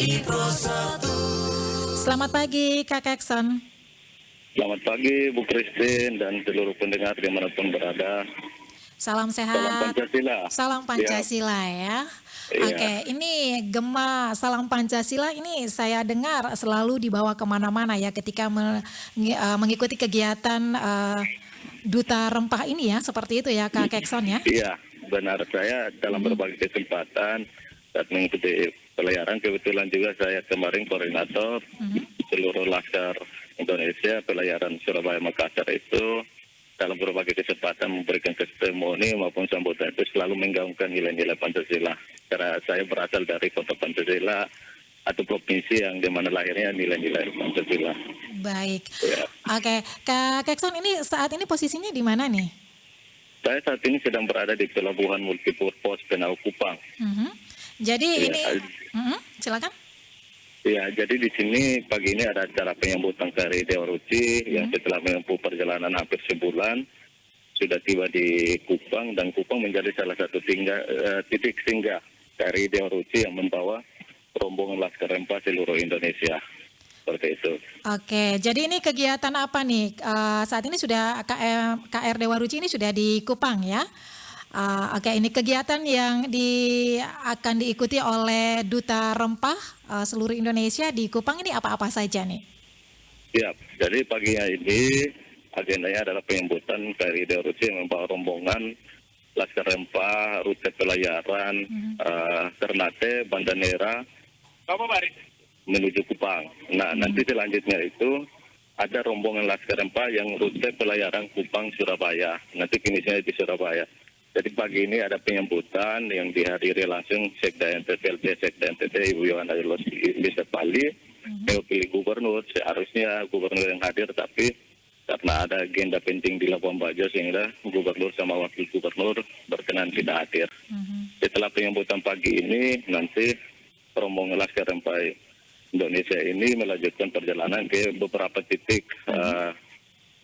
RRI Pro 1. Selamat pagi Kak Kekson. Selamat pagi Bu Christine dan seluruh pendengar dimanapun berada. Salam sehat. Salam Pancasila. Salam Pancasila ya. Iya. Oke, ini Gema Salam Pancasila ini saya dengar selalu dibawa kemana-mana ya ketika mengikuti kegiatan Duta Rempah ini ya, seperti itu ya Kak Kekson ya. Iya, benar, saya dalam berbagai kesempatan saat mengikuti pelayaran, kebetulan juga saya kemarin koordinator seluruh Laskar Indonesia pelayaran Surabaya Makassar itu dalam berbagai kesempatan memberikan testimoni maupun sambutan itu selalu menggaungkan nilai-nilai Pancasila. Karena saya berasal dari kota Pancasila atau provinsi yang dimana lahirnya nilai-nilai Pancasila. Baik. Ya. Oke, Kak Kekson ini saat ini posisinya di mana nih? Saya saat ini sedang berada di Pelabuhan Multipurpose Penau Kupang. Jadi Ya, ini, silakan. Ya, jadi di sini pagi ini ada acara penyambutan KRI Dewa Ruci yang setelah menempuh perjalanan hampir sebulan sudah tiba di Kupang, dan Kupang menjadi salah satu titik singgah KRI Dewa Ruci yang membawa rombongan Laskar Rempah seluruh Indonesia. Seperti itu. Oke, jadi ini kegiatan apa nih? Saat ini sudah KR Dewa Ruci ini sudah di Kupang ya. Oke, ini kegiatan yang akan diikuti oleh Duta Rempah seluruh Indonesia di Kupang ini apa-apa saja nih? Ya, jadi paginya ini agendanya adalah penyambutan KRI Dewa Ruci yang membawa rombongan Laskar Rempah, rute pelayaran, Ternate, Banda Nera, menuju Kupang. Nah, nanti selanjutnya itu ada rombongan Laskar Rempah yang rute pelayaran Kupang Surabaya. Nanti finishnya di Surabaya. Jadi pagi ini ada penyambutan yang dihadiri langsung Sekda NTT, Sekda NTT Ibu Yohana Bisa Pali, mewakili gubernur. Seharusnya gubernur yang hadir, tapi karena ada agenda penting di Labuan Bajo sehingga gubernur sama wakil gubernur berkenan tidak hadir. Setelah penyambutan pagi ini, nanti rombongan Laskar Rempah Indonesia ini melanjutkan perjalanan ke beberapa titik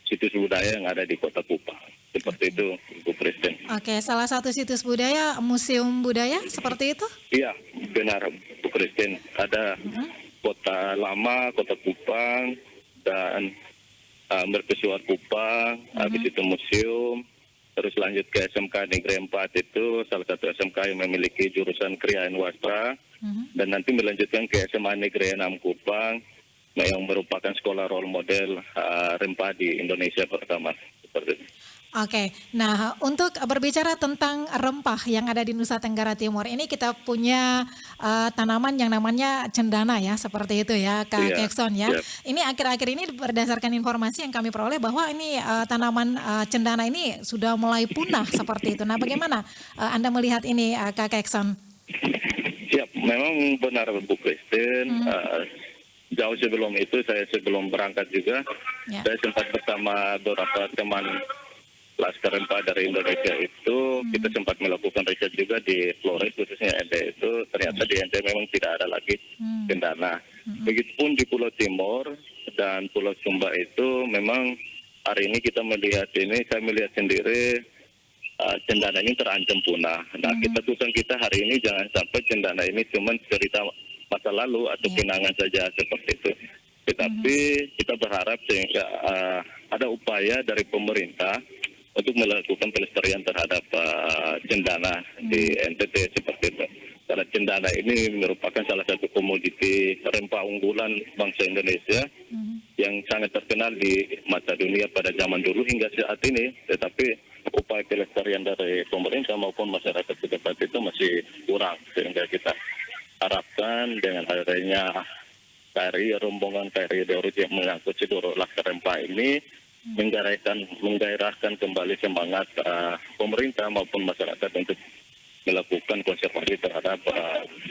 situs budaya yang ada di Kota Kupang. Seperti itu, Bu Presiden. Oke, salah satu situs budaya, museum budaya seperti itu? Iya, benar, Bu Presiden. Ada Kota Lama, Kota Kupang, dan Mercusuar Kupang, habis itu museum, terus lanjut ke SMK Negeri 4 itu, salah satu SMK yang memiliki jurusan Kriya Wastra, dan nanti melanjutkan ke SMA Negeri 6 Kupang, yang merupakan sekolah role model rempah di Indonesia pertama. Seperti itu. Oke, nah untuk berbicara tentang rempah yang ada di Nusa Tenggara Timur ini kita punya tanaman yang namanya cendana ya, seperti itu ya Kak Kekson ya. Ini akhir-akhir ini berdasarkan informasi yang kami peroleh bahwa ini tanaman cendana ini sudah mulai punah seperti itu. Nah bagaimana Anda melihat ini Kak Kekson? Siap, memang benar Bu Christine. Jauh sebelum itu, sebelum berangkat juga, saya sempat bersama beberapa teman Laskar Rempah dari Indonesia itu, kita sempat melakukan riset juga di Flores, khususnya NT itu, ternyata di NT memang tidak ada lagi cendana. Begitupun di Pulau Timur dan Pulau Sumba itu, memang hari ini kita melihat ini, saya melihat sendiri, cendana ini terancam punah. Nah, keputusan kita hari ini jangan sampai cendana ini cuma cerita masa lalu atau kenangan saja seperti itu. Tetapi kita berharap sehingga ada upaya dari pemerintah untuk melakukan pelestarian terhadap cendana di NTT seperti itu. Karena cendana ini merupakan salah satu komoditi rempah unggulan bangsa Indonesia yang sangat terkenal di mata dunia pada zaman dulu hingga saat ini. Tetapi upaya pelestarian dari pemerintah maupun masyarakat setempat itu masih kurang, sehingga kita harapkan dengan adanya rombongan KRI Dewa Ruci yang mengangkut seluruh Laskar Rempah ini menggairahkan kembali semangat pemerintah maupun masyarakat untuk melakukan konservasi terhadap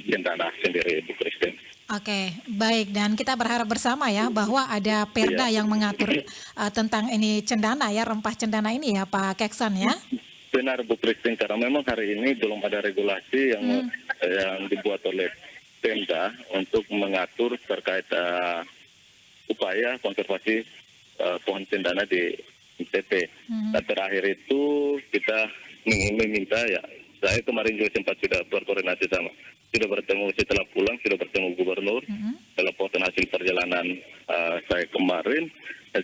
cendana sendiri, Bu Christine. Oke, baik, dan kita berharap bersama ya bahwa ada perda yang mengatur tentang ini cendana ya, rempah cendana ini ya Pak Kekson ya. Benar Bu Christine, karena memang hari ini belum ada regulasi yang dibuat oleh Pemda untuk mengatur terkait upaya konservasi pohon cendana di NTT. Dan terakhir itu kita meminta ya, saya kemarin juga sempat sudah berkoordinasi sudah bertemu setelah pulang, sudah bertemu gubernur Gubernur melaporkan hasil perjalanan saya kemarin. Dan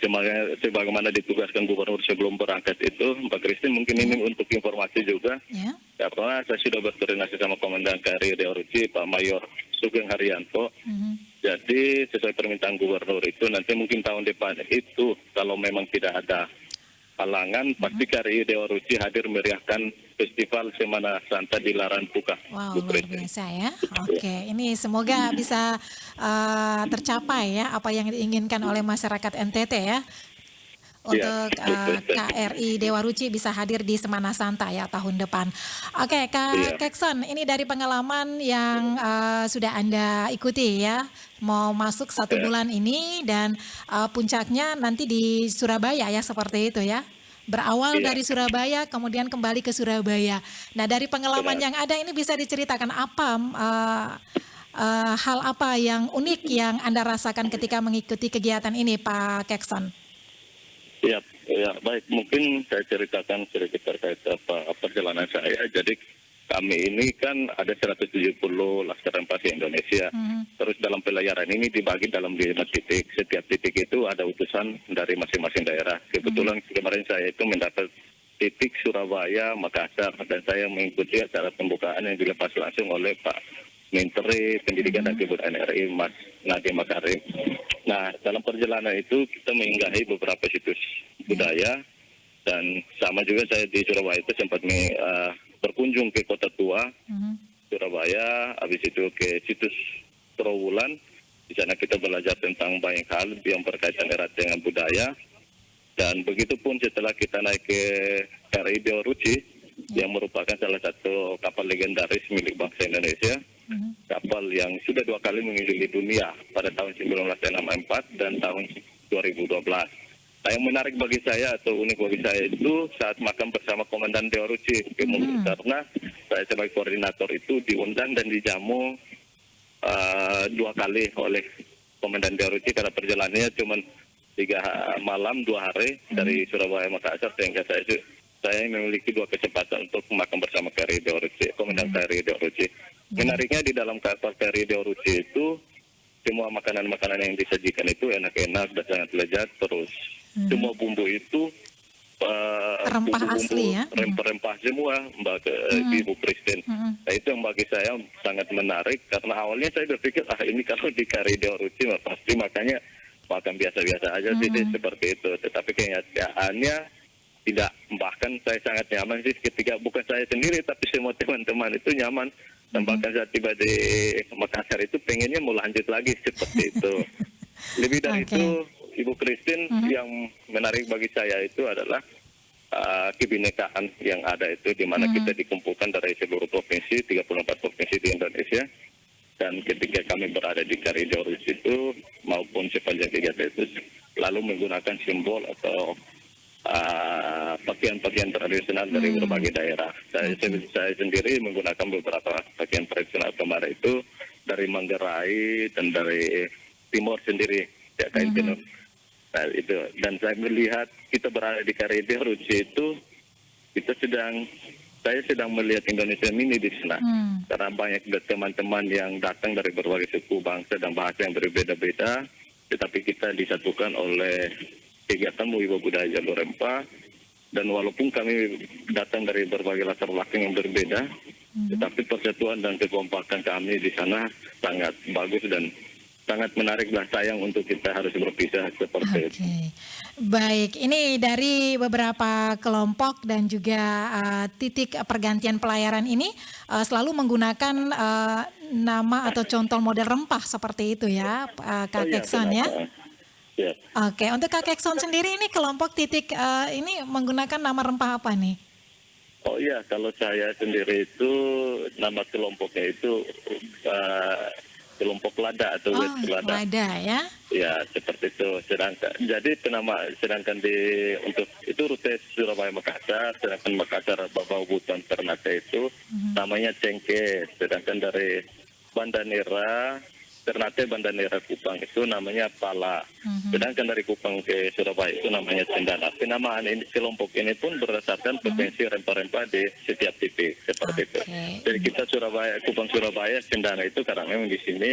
sebagaimana ditugaskan Gubernur sebelum berangkat itu, Mbak Christine, mungkin ini untuk informasi juga. Karena saya sudah berkoordinasi sama Komandan KRI Riau Ruci, Pak Mayor Sugeng Haryanto. Jadi sesuai permintaan Gubernur itu nanti mungkin tahun depan itu kalau memang tidak ada halangan, pasti KRI Riau Ruci hadir meriahkan Festival Semana Santa di Larantuka. Wow, luar biasa ya. Oke, ini semoga bisa tercapai ya apa yang diinginkan oleh masyarakat NTT ya. Untuk KRI Dewa Ruci bisa hadir di Semana Santa ya tahun depan. Oke, Kak Kekson, ini dari pengalaman yang sudah Anda ikuti ya, mau masuk 1 bulan ini dan puncaknya nanti di Surabaya ya, seperti itu ya. Berawal dari Surabaya, kemudian kembali ke Surabaya. Nah, dari pengalaman yang ada ini bisa diceritakan apa hal apa yang unik yang Anda rasakan ketika mengikuti kegiatan ini, Pak Kekson? Ya, baik. Mungkin saya ceritakan sedikit terkait perjalanan saya. Jadi kami ini kan ada 170 Laskar Rempah Indonesia. Terus dalam pelayaran ini dibagi dalam 5 titik. Setiap titik itu ada utusan dari masing-masing daerah. Kebetulan kemarin saya itu mendapat titik Surabaya, Makassar, dan saya mengikuti acara pembukaan yang dilepas langsung oleh Pak Menteri Pendidikan dan Kebudayaan RI, Mas Nadiem Makarim. Nah, dalam perjalanan itu kita menginggahi beberapa situs budaya, dan sama juga saya di Surabaya itu sempat berkunjung ke Kota Tua, Surabaya, habis itu ke situs Trowulan. Di sana kita belajar tentang banyak hal yang berkaitan erat dengan budaya. Dan begitu pun setelah kita naik ke KRI Dewa Ruci, yang merupakan salah satu kapal legendaris milik bangsa Indonesia, kapal yang sudah 2 kali mengelilingi dunia pada tahun 1964 dan tahun 2012. Nah, yang menarik bagi saya atau unik bagi saya itu saat makan bersama Komandan Dewa Ruci, karena saya sebagai koordinator itu diundang dan dijamu 2 kali oleh Komandan Dewa Ruci karena perjalanannya cuma 3 malam 2 hari dari Surabaya Makassar, sehingga saya memiliki 2 kesempatan untuk makan bersama KRI Dewa Ruci, Komandan KRI Dewa Ruci. Menariknya di dalam kapal KRI Dewa Ruci itu semua makanan-makanan yang disajikan itu enak-enak dan sangat lezat. Terus semua bumbu itu rempah asli ya, rempah-rempah semua, Mbak Ibu Christine. Nah, itu yang bagi saya sangat menarik karena awalnya saya berpikir ini kalau di KRI Dewa Ruci pasti makannya makan biasa-biasa aja sih seperti itu. Tetapi kenyataannya tidak, bahkan saya sangat nyaman sih ketika bukan saya sendiri tapi semua teman-teman itu nyaman. Dan bahkan saat tiba di Makassar itu pengennya mau lanjut lagi seperti itu. Lebih dari itu, Ibu Christine, yang menarik bagi saya itu adalah kebinekaan yang ada itu, di mana kita dikumpulkan dari seluruh provinsi, 34 provinsi di Indonesia. Dan ketika kami berada di KRI Dewa Ruci itu, maupun sepanjang kegiatan itu, lalu menggunakan simbol atau pakaian-pakaian tradisional dari berbagai daerah. Saya sendiri menggunakan beberapa pakaian tradisional kemarin itu dari Manggarai dan dari Timur sendiri, ya kain tenun. Nah, itu, dan saya melihat kita berada di KRI Dewa Ruci itu, saya sedang melihat Indonesia mini di sana. Karena banyak teman-teman yang datang dari berbagai suku, bangsa dan bahasa yang berbeda-beda, tetapi kita disatukan oleh kegiatan Wibawa Budaya Jalur Rempah. Dan walaupun kami datang dari berbagai latar belakang yang berbeda, tetapi persatuan dan kekompakan kami di sana sangat bagus dan sangat menarik, dan sayang untuk kita harus berpisah seperti itu. Baik, ini dari beberapa kelompok dan juga titik pergantian pelayaran ini selalu menggunakan nama atau contoh model rempah seperti itu ya, Kak Kekson ya. Oke, untuk Kak Kekson sendiri ini kelompok titik ini menggunakan nama rempah apa nih? Oh iya, kalau saya sendiri itu nama kelompoknya itu kelompok lada atau lada. Lada ya? Ya, seperti itu. Sedangkan untuk itu rute Surabaya Makassar, sedangkan Makassar Babau Buton Ternate itu namanya Cengke, sedangkan dari Ternate Bandanera Kupang itu namanya Pala. Sedangkan dari Kupang ke Surabaya itu namanya Cendana. Penamaan ini kelompok ini pun berdasarkan potensi rempah-rempah di setiap titik seperti itu. Jadi kita Kupang Surabaya Cendana itu karena memang di sini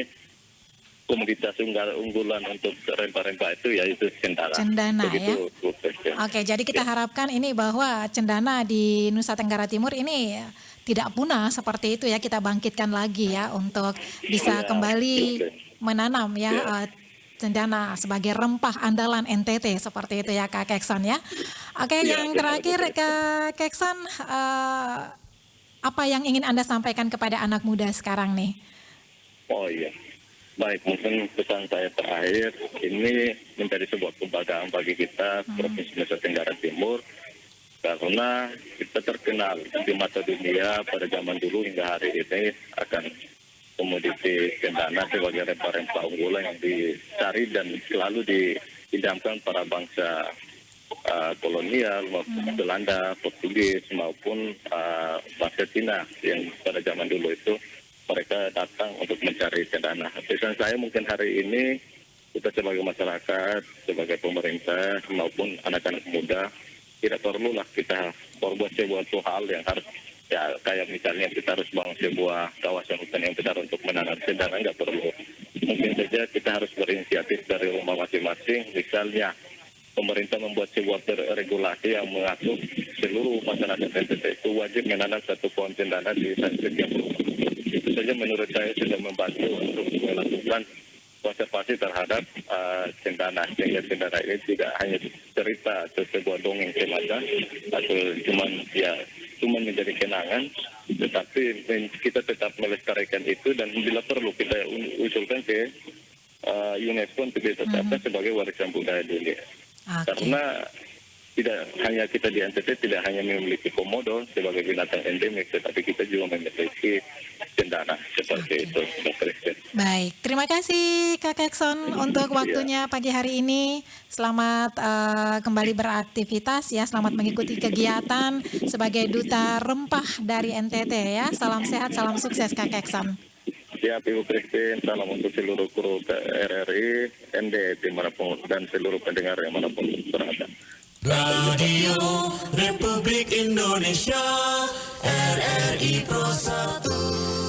komoditas unggulan untuk rempah-rempah itu ya itu cendana. Cendana Begitu, ya. Bu Presiden. Oke, jadi kita harapkan ini bahwa cendana di Nusa Tenggara Timur ini tidak punah seperti itu ya, kita bangkitkan lagi ya untuk bisa Ya, kembali oke. menanam ya cendana sebagai rempah andalan NTT seperti itu ya Kak Kekson ya. Oke, Ya, yang betul, terakhir betul. Kak Kekson, apa yang ingin Anda sampaikan kepada anak muda sekarang nih? Oh iya. Baik, mungkin pesan saya terakhir ini menjadi sebuah kebanggaan bagi kita Provinsi Nusa Tenggara Timur karena kita terkenal di mata dunia pada zaman dulu hingga hari ini akan komoditi cendana sebagai rempah-rempah unggulan yang dicari dan selalu diidamkan para bangsa kolonial maupun Belanda, Portugis maupun bangsa Cina yang pada zaman dulu itu mereka datang untuk mencari cendana. Pesan saya mungkin hari ini kita sebagai masyarakat, sebagai pemerintah maupun anak-anak muda tidak perlulah kita berbuat sebuah hal yang harus ya kayak misalnya kita harus bangun sebuah kawasan hutan yang besar untuk menanam cendana, nggak perlu. Mungkin saja kita harus berinisiatif dari rumah masing-masing. Misalnya pemerintah membuat sebuah regulasi yang mengatur seluruh masyarakat NTT itu wajib menanam 1 pohon cendana di setiap rumah. Itu saja menurut saya sudah membantu untuk melakukan konservasi terhadap cendana. Sehingga cendana ini tidak hanya cerita atau sebuah dongeng semata atau cuma menjadi kenangan, tetapi kita tetap melestarikan itu dan bila perlu kita usulkan ke UNESCO untuk ditetapkan sebagai warisan budaya dunia. Karena tidak hanya kita di NTT tidak hanya memiliki komodo sebagai binatang endemik, tetapi kita juga memiliki cendana seperti itu, Pak Presiden. Baik, terima kasih Kak Kekson untuk waktunya pagi hari ini. Selamat kembali beraktivitas ya, selamat mengikuti kegiatan sebagai duta rempah dari NTT ya. Salam sehat, salam sukses Kak Kekson. Siap Ibu Presiden, salam untuk seluruh kru RRI, ND dimanapun dan seluruh pendengar yang manapun berada. Radio Republik Indonesia RRI Pro 1